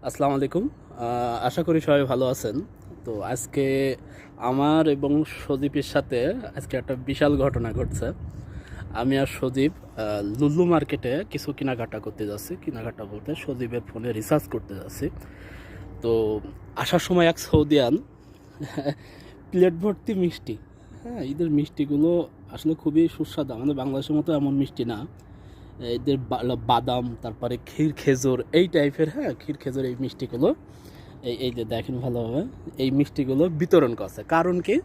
আসসালামু আলাইকুম। আশা করি সবাই ভালো আছেন। তো আজকে আমার এবং সজীবের সাথে আজকে একটা বিশাল ঘটনা ঘটছে। আমি আর সজীব লুল্লু মার্কেটে কিছু কেনাকাটা করতে যাচ্ছি। কেনাকাটা বলতে সজীবের ফোনে রিচার্জ করতে যাচ্ছি। তো আসার সময় এক সৌদিয়ান প্লেট ভর্তি মিষ্টি, হ্যাঁ, এদের মিষ্টিগুলো আসলে খুবই সুস্বাদু। আমাদের বাংলাদেশের মতো এমন মিষ্টি না। এদের বাদাম, তারপরে ক্ষীর খেজুর এই টাইপের, হ্যাঁ, ক্ষীর খেজুর এই মিষ্টিগুলো, এই যে দেখেন ভালোভাবে, এই মিষ্টিগুলো বিতরণ করছে। কারণ কি,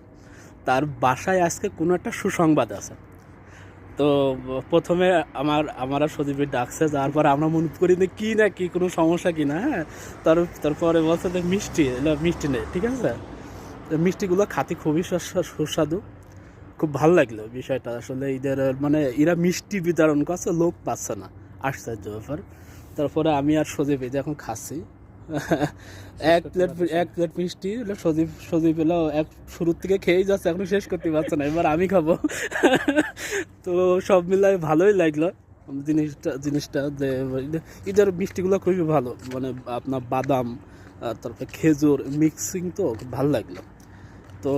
তার বাসায় আজকে কোনো একটা সুসংবাদ আছে। তো প্রথমে আমার আর সজীবের ডাকছে, যাওয়ার পরে আমরা মনে করি যে কী না কি কোনো সমস্যা কি না, হ্যাঁ। তারপরে বলছে যে মিষ্টি, এগুলো মিষ্টি নেই, ঠিক আছে। তো মিষ্টিগুলো খাতে খুবই সুস্বাদু, খুব ভালো লাগলো বিষয়টা। আসলে এদের মানে এরা মিষ্টি বিতরণ করছে, লোক পাচ্ছে না, আশ্চর্য ব্যাপার। তারপরে আমি আর সজীব এই যে এখন খাচ্ছি এক প্লেট মিষ্টি হলো সজীব হলো এক শুরুর থেকে খেয়েই যাচ্ছে, এখনো শেষ করতে পারছে না, এবার আমি খাবো। তো সব মিলাই ভালোই লাগলো জিনিসটা যে এদের মিষ্টিগুলো খুবই ভালো, মানে আপনার বাদাম, তারপরে খেজুর মিক্সিং, তো খুব ভালো লাগলো। তো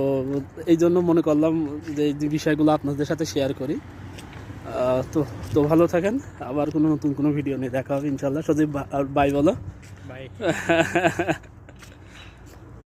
এই জন্য মনে করলাম যে এই যে বিষয়গুলো আপনাদের সাথে শেয়ার করি। তো তো ভালো থাকেন, আবার কোনো নতুন কোনো ভিডিও নিয়ে দেখা হবে ইনশাল্লাহ। সজীব, বাই বলো। বাই।